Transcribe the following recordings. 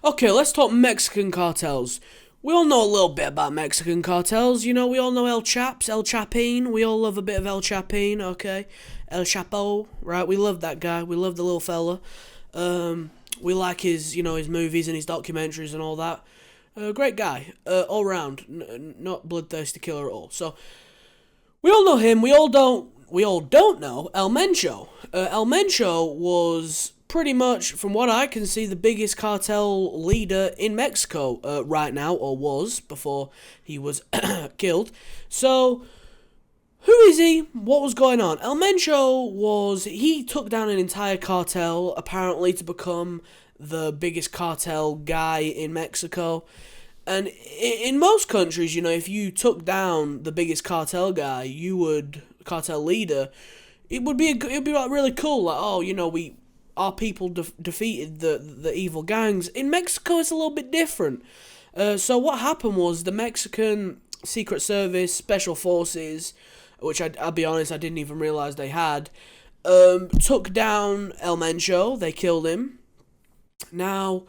Okay, let's talk Mexican cartels. We all know a little bit about Mexican cartels. You know, we all know El Chaps, El Chapin. We all love a bit of El Chapin, okay? El Chapo, right? We love that guy. We love the little fella. We like his, his movies and his documentaries and all that. Great guy, all round. Not bloodthirsty killer at all. So, we all know him. We all don't know El Mencho. El Mencho was pretty much, from what I can see, the biggest cartel leader in Mexico right now, or was before he was killed. So, who is he? What was going on? El Mencho he took down an entire cartel, apparently to become the biggest cartel guy in Mexico. And in most countries, if you took down the biggest cartel guy, cartel leader, it'd be like really cool. Like, our people defeated the evil gangs. In Mexico, it's a little bit different. So what happened was the Mexican Secret Service, Special Forces, which I'll be honest, I didn't even realize they had, took down El Mencho. They killed him. Now,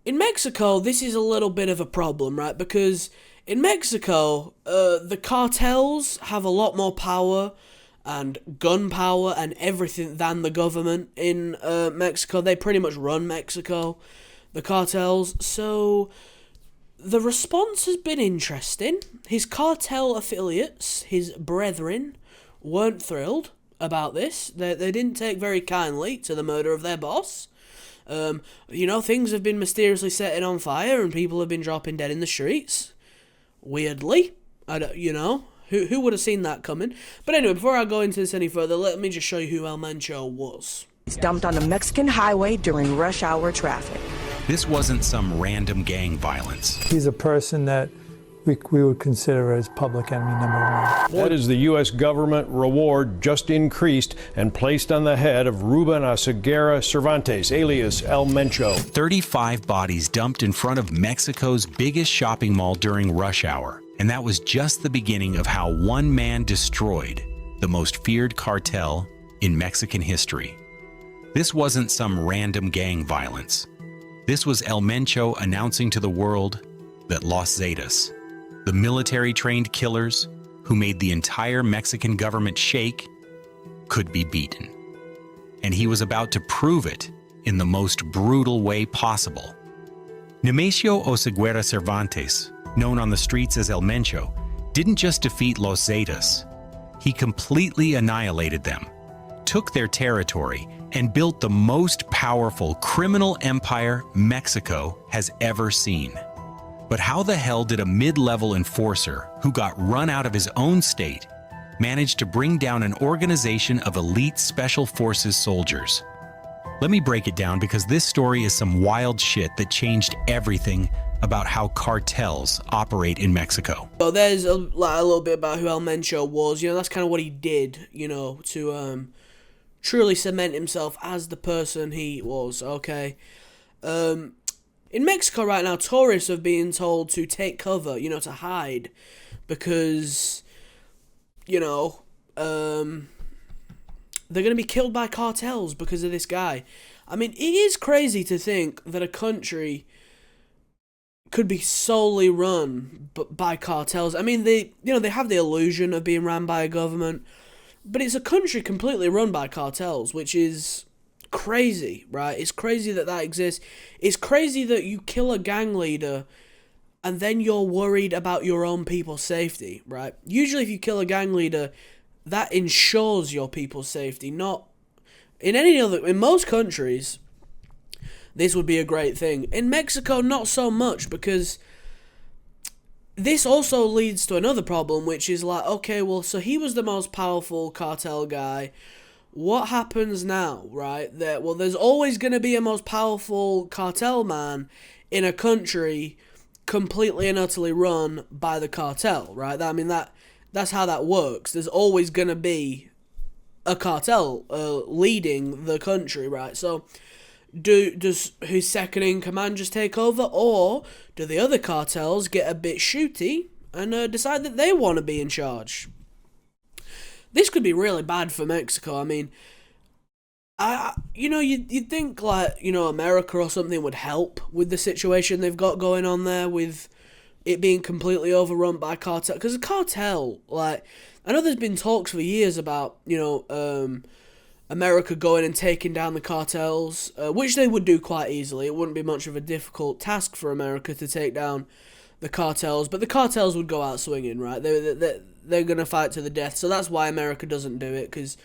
in Mexico, this is a little bit of a problem, right? Because in Mexico, the cartels have a lot more power and gunpowder and everything than the government in Mexico. They pretty much run Mexico, the cartels. So the response has been interesting. His cartel affiliates, his brethren, weren't thrilled about this. They didn't take very kindly to the murder of their boss. Things have been mysteriously setting on fire and people have been dropping dead in the streets. Weirdly. Who would have seen that coming? But anyway, before I go into this any further, let me just show you who El Mencho was. He's dumped on a Mexican highway during rush hour traffic. This wasn't some random gang violence. He's a person that we would consider as public enemy number one. That is the U.S. government reward just increased and placed on the head of Ruben Aseguera Cervantes, alias El Mencho. 35 bodies dumped in front of Mexico's biggest shopping mall during rush hour. And that was just the beginning of how one man destroyed the most feared cartel in Mexican history. This wasn't some random gang violence. This was El Mencho announcing to the world that Los Zetas, the military-trained killers who made the entire Mexican government shake, could be beaten. And he was about to prove it in the most brutal way possible. Nemesio Oseguera Cervantes, known on the streets as El Mencho, didn't just defeat Los Zetas. He completely annihilated them, took their territory, and built the most powerful criminal empire Mexico has ever seen. But how the hell did a mid-level enforcer who got run out of his own state manage to bring down an organization of elite special forces soldiers? Let me break it down because this story is some wild shit that changed everything about how cartels operate in Mexico. So there's a little bit about who El Mencho was. That's kind of what he did, to truly cement himself as the person he was, okay? In Mexico right now, tourists have been told to take cover, to hide, because, they're going to be killed by cartels because of this guy. I mean, it is crazy to think that a country could be solely run by cartels. I mean, they have the illusion of being ran by a government, but it's a country completely run by cartels, which is crazy, right? It's crazy that exists. It's crazy that you kill a gang leader and then you're worried about your own people's safety, right? Usually if you kill a gang leader, that ensures your people's safety. Not in most countries, this would be a great thing. In Mexico, not so much, because this also leads to another problem, which is like, okay, well, so he was the most powerful cartel guy. What happens now, right? There's always going to be a most powerful cartel man in a country completely and utterly run by the cartel, right? That's how that works. There's always going to be a cartel leading the country, right? So does his second in command just take over, or do the other cartels get a bit shooty and decide that they want to be in charge? This could be really bad for Mexico. I mean, You'd think like, America or something would help with the situation they've got going on there with it being completely overrun by cartel. Because the cartel, like, I know there's been talks for years about, America going and taking down the cartels, which they would do quite easily. It wouldn't be much of a difficult task for America to take down the cartels, but the cartels would go out swinging, right? They're going to fight to the death, so that's why America doesn't do it, because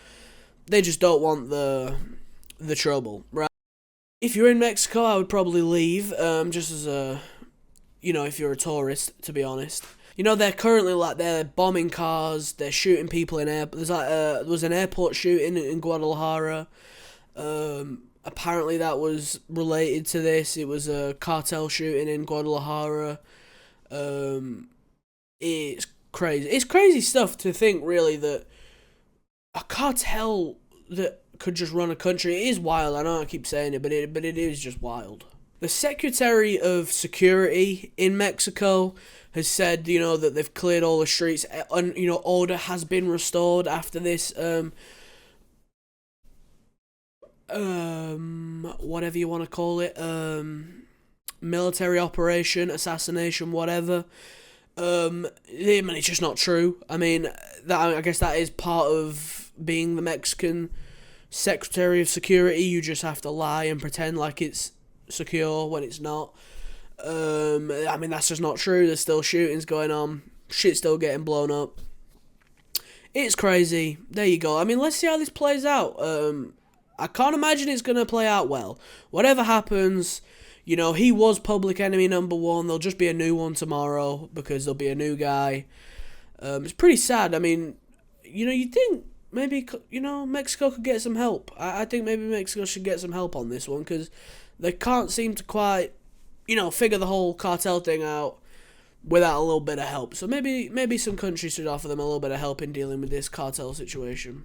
they just don't want the trouble, right? If you're in Mexico, I would probably leave, just as a, if you're a tourist, to be honest. They're currently, like, they're bombing cars, they're shooting people in air. There was an airport shooting in Guadalajara. Apparently that was related to this. It was a cartel shooting in Guadalajara. It's crazy. It's crazy stuff to think, really, that a cartel that could just run a country. It is wild. I know I keep saying it, but it is just wild. The Secretary of Security in Mexico has said, that they've cleared all the streets. Order has been restored after this, whatever you want to call it, military operation, assassination, whatever. It's just not true. I guess that is part of being the Mexican Secretary of Security. You just have to lie and pretend like it's secure when it's not. That's just not true. There's still shootings going on. Shit's still getting blown up. It's crazy. There you go. Let's see how this plays out. I can't imagine it's going to play out well. Whatever happens, he was public enemy number one. There'll just be a new one tomorrow because there'll be a new guy. It's pretty sad. You'd think maybe, Mexico could get some help. I think maybe Mexico should get some help on this one because they can't seem to quite, figure the whole cartel thing out without a little bit of help. So maybe some countries should offer them a little bit of help in dealing with this cartel situation.